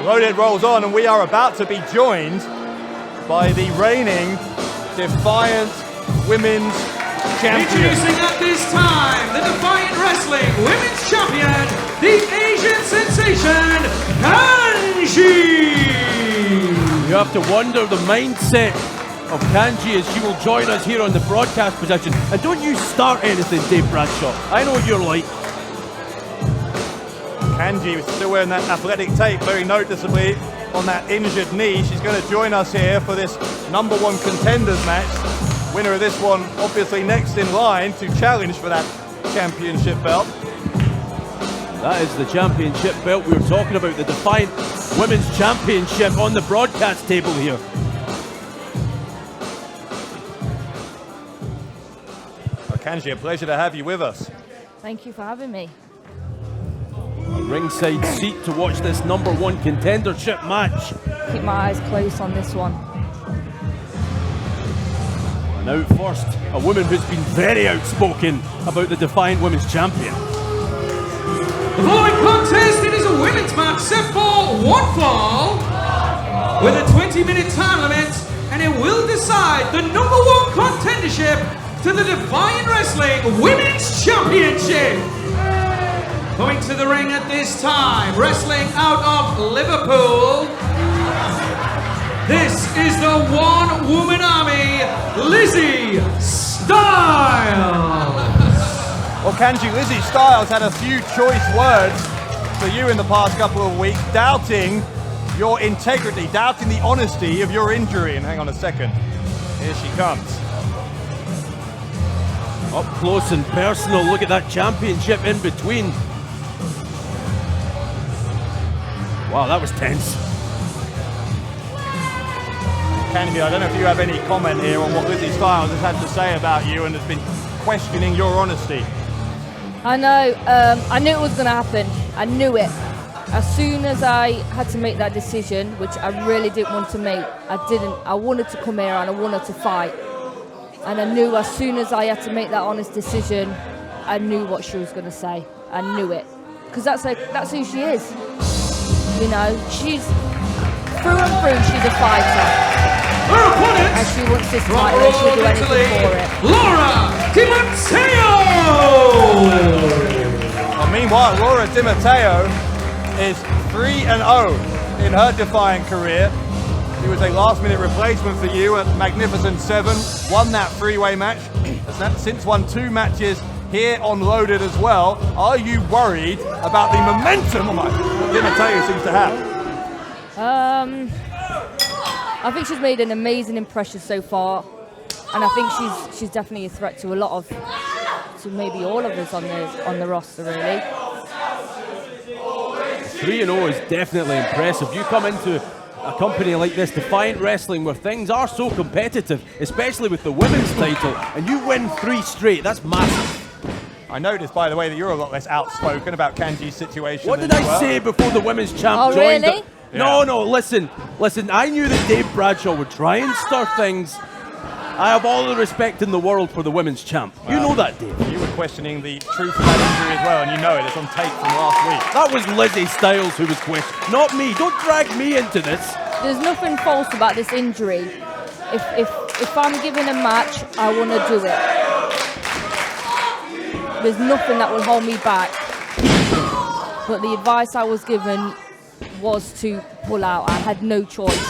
Loaded rolls on, and we are about to be joined by the reigning Defiant Women's Champion. Introducing at this time, the Defiant Wrestling Women's Champion, the Asian sensation, Kanji! You have to wonder the mindset of Kanji as she will join us here on the broadcast position. And don't you start anything, Dave Bradshaw. I know what you're like. Kanji was still wearing that athletic tape very noticeably on that injured knee. She's going to join us here for this #1 contenders match. Winner of this one obviously next in line to challenge for that championship belt. That is the championship belt we were talking about, the Defiant Women's Championship on the broadcast table here. Well, Kanji, a pleasure to have you with us. Thank you for having me. A ringside seat to watch this #1 contendership match. Keep my eyes closed on this one. And out first, a woman who's been very outspoken about the Defiant Women's Champion. The following contest, it is a women's match set for one fall with a 20-minute time limit, and it will decide the #1 contendership to the Defiant Wrestling Women's Championship. Coming to the ring at this time, wrestling out of Liverpool, this is the one-woman army, Lizzy Styles. Well, Kanji, Lizzy Styles had a few choice words for you in the past couple of weeks, doubting your integrity, doubting the honesty of your injury. And hang on a second, here she comes. Up close and personal, look at that championship in between. Wow, that was tense. Kanji, I don't know if you have any comment here on what Lizzy Styles has had to say about you and has been questioning your honesty. I know, I knew it was going to happen. I knew it. As soon as I had to make that decision, which I really didn't want to make, I wanted to come here and I wanted to fight. And I knew as soon as I had to make that honest decision, I knew what she was going to say. I knew it. Because that's who she is. You know, she's through and through, she's a fighter. Her opponent, and she wants this fight, and she'll do anything for it. Laura Di Matteo! Well, meanwhile, Laura Di Matteo is 3-0 in her Defiant career. She was a last-minute replacement for you at Magnificent 7, won that three-way match, has since won 2 matches here on Loaded as well. Are you worried about the momentum Di Matteo seems to have? I think she's made an amazing impression so far, and I think she's definitely a threat to maybe all of us on the roster, really. 3-0 is definitely impressive. You come into a company like this, Defiant Wrestling, where things are so competitive, especially with the women's title, and you win 3 straight. That's massive. I noticed, by the way, that you're a lot less outspoken about Kanji's situation. What did I say before the women's champ Oh, joined? really? No, listen, I knew that Dave Bradshaw would try and stir things. I have all the respect in the world for the women's champ. You know that, Dave. You were questioning the truth of that injury as well, and you know it. It's on tape from last week. That was Lizzy Styles who was questioned, not me. Don't drag me into this. There's nothing false about this injury. If I'm given a match, I want to do it. There's nothing that will hold me back. But the advice I was given was to pull out. I had no choice.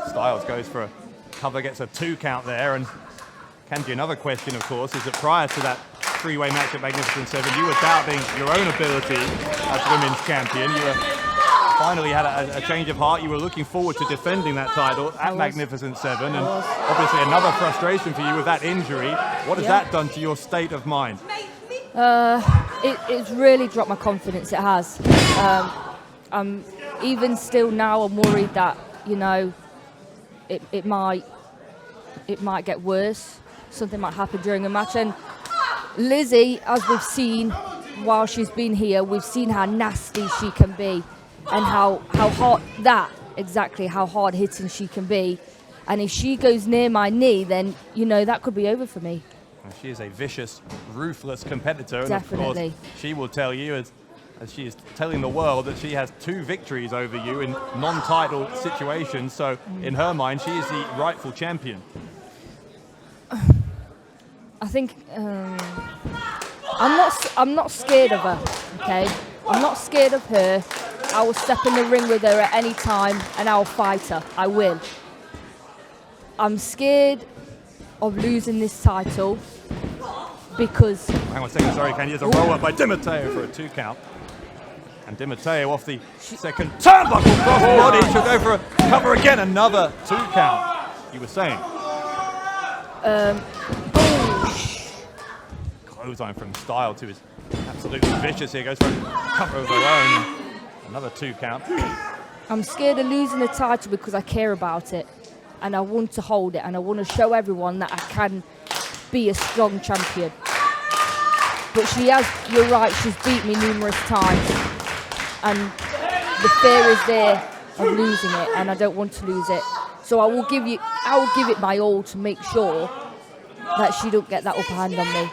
Styles goes for a cover, gets a 2 count there, and Kanji, another question, of course, is that prior to that three-way match at Magnificent 7, you were doubting your own ability as women's champion. You finally had a change of heart. You were looking forward to defending that title at Magnificent 7, and obviously another frustration for you with that injury. What has that done to your state of mind? It's really dropped my confidence. It has. Even still now, I'm worried that, you know, it might get worse. Something might happen during a match. And Lizzy, as we've seen while she's been here, we've seen how nasty she can be, and how hard hitting she can be. And if she goes near my knee, then, you know, that could be over for me. She is a vicious, ruthless competitor. Definitely. And of course, she will tell you, as as she is telling the world that she has 2 victories over you in non-title situations. So in her mind, she is the rightful champion. I think I'm not scared of her. Okay, I'm not scared of her. I will step in the ring with her at any time, and I'll fight her. I will. I'm scared of losing this title because. Hang on a second, sorry, Candy. There's a roll up by Di Matteo for a 2 count. And Di Matteo off the second turnbuckle cross body. She'll go for a cover again. Another 2 count. You were saying. Clothesline from Styles, who is absolutely vicious here. Goes for a cover of her own. Another 2 count. I'm scared of losing the title because I care about it. And I want to hold it. And I want to show everyone that I can be a strong champion. But you're right, she's beat me numerous times. And the fear is there of losing it, and I don't want to lose it. So I will give it my all to make sure that she don't get that upper hand on me.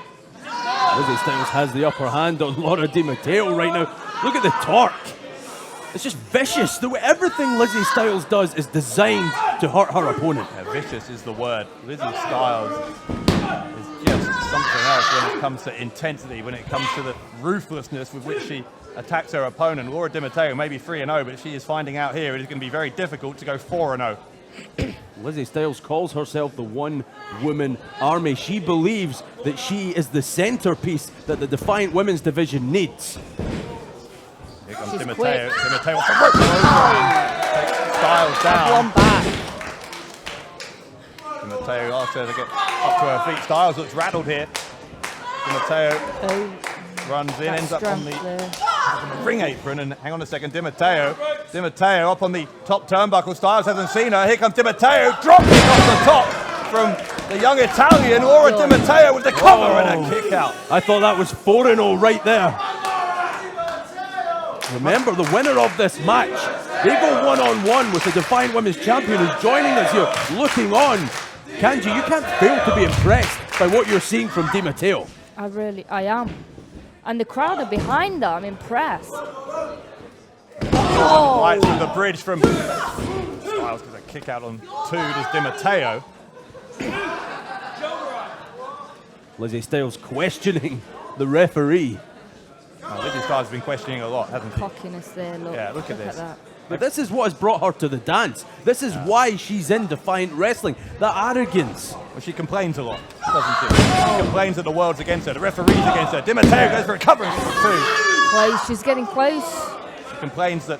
Lizzy Styles has the upper hand on Laura Di Matteo right now. Look at the torque. It's just vicious. Everything Lizzy Styles does is designed to hurt her opponent. Yeah, vicious is the word. Lizzy Styles is just something else when it comes to intensity, when it comes to the ruthlessness with which she attacks her opponent. Laura Di Matteo may be 3-0, but she is finding out here it is going to be very difficult to go 4-0. Lizzy Styles calls herself the one-woman army. She believes that she is the centerpiece that the Defiant women's division needs. Here comes Di Matteo. Di Matteo off the rope. Takes Styles down. One back. Di Matteo asks her to get up to her feet. Styles looks rattled here. Di Matteo runs in, ends up on the ring apron, and hang on a second, Di Matteo up on the top turnbuckle. Styles hasn't seen her. Here comes Di Matteo, dropping off the top from the young Italian. Laura Di Matteo with the cover and a kick out. I thought that was 4-0 right there. Remember, the winner of this match, they go one-on-one with the Defiant Women's Champion who's joining us here, looking on. Kanji, you can't fail to be impressed by what you're seeing from Di Matteo. I am. And the crowd are behind her. I'm impressed. Right through the bridge from Styles gets a kick out on 2. Does Di Matteo. Lizzy Styles questioning the referee. Lizzy Styles has been questioning a lot, hasn't she? Cockiness there, look. Yeah, look at this. that. But this is what has brought her to the dance. This is why she's in Defiant Wrestling. The arrogance. Well, she complains a lot, doesn't she? She complains that the world's against her, the referee's against her. Di Matteo goes for a cover and gets 2. Close, she's getting close. She complains that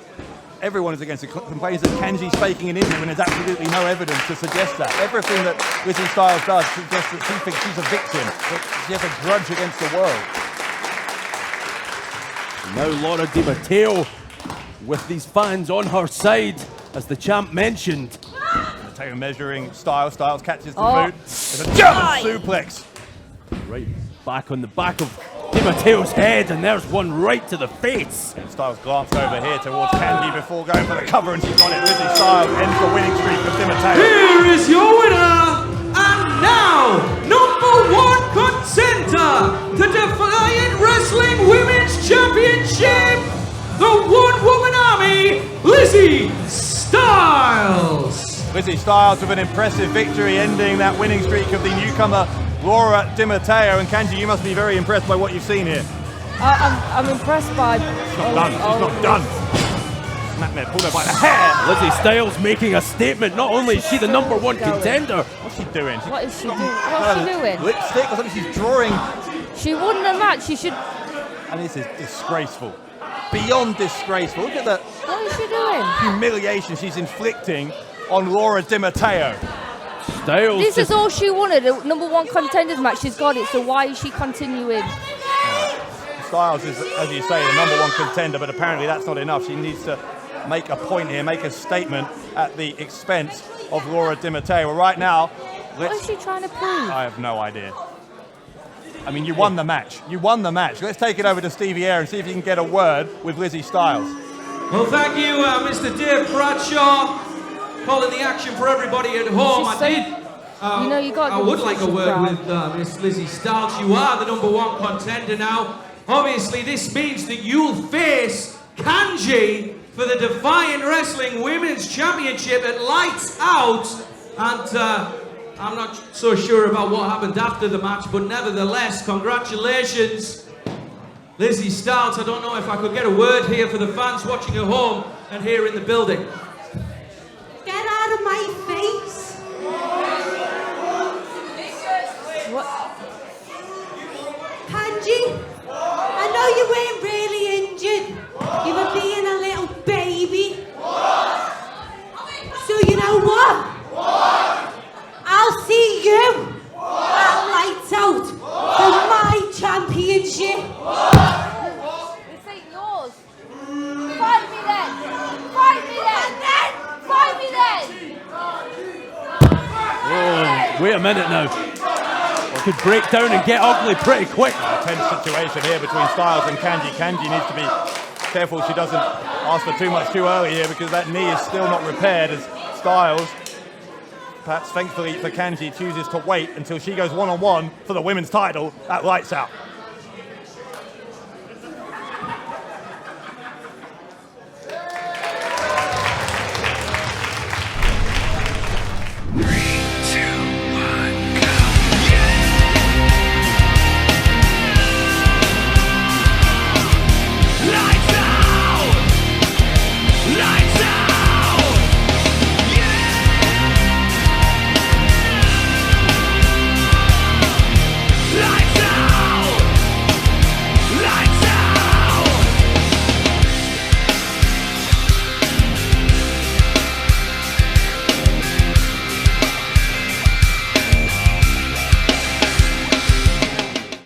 everyone is against her, complains that Kanji's faking an injury when there's absolutely no evidence to suggest that. Everything that Lizzy Styles does suggests that she thinks she's a victim, that she has a grudge against the world. Now Laura Di Matteo with these fans on her side, as the champ mentioned. Matteo measuring Styles. Styles catches the boot. There's a German suplex. Right back on the back of Di Matteo's head, and there's one right to the face. And Styles glanced over here towards Candy before going for the cover, and she's got it. Lizzy Styles ends the winning streak of Di Matteo. Here is your winner, and now, #1 contender, the Defiant Wrestling Women's Championship, the one-woman army, Lizzy Styles. Lizzy Styles with an impressive victory, ending that winning streak of the newcomer Laura Di Matteo. And Kanji, you must be very impressed by what you've seen here. I'm impressed by. She's not done. She's not done. Snap there, pulled her by the hair. Lizzy Styles making a statement. Not only is she the #1 contender. What's she doing? What is she doing? What's she doing? Lipstick or something? She's drawing. She won the match. She should. And this is disgraceful. Beyond disgraceful. Look at the What is she doing? humiliation she's inflicting on Laura Di Matteo. Styles. This is all she wanted. A #1 contenders match. She's got it. So why is she continuing? Styles is, as you say, the #1 contender, but apparently that's not enough. She needs to make a point here, make a statement at the expense of Laura Di Matteo. Well, right now, What is she trying to prove? I have no idea. I mean, you won the match. You won the match. Let's take it over to Stevie Air and see if you can get a word with Lizzy Styles. Well, thank you, Mr. Dave Bradshaw, calling the action for everybody at home. You know, you got. I would like a word with Miss Lizzy Styles. You are the #1 contender now. Obviously, this means that you'll face Kanji for the Defiant Wrestling Women's Championship at Lights Out. And I'm not so sure about what happened after the match, but nevertheless, congratulations, Lizzy Styles. I don't know if I could get a word here for the fans watching at home and here in the building. Get out of my face. What? Kanji, I know you weren't really injured. You were being a little baby. So you know what? I'll see you at Lights Out for my championship. This ain't yours. Fight me then. Fight me then. Fight me then. Oh, wait a minute now. Could break down and get ugly pretty quick. Tense situation here between Styles and Kanji. Kanji needs to be careful she doesn't ask for too much too early here, because that knee is still not repaired, as Styles, perhaps thankfully for Kanji, chooses to wait until she goes one-on-one for the women's title at Lights Out.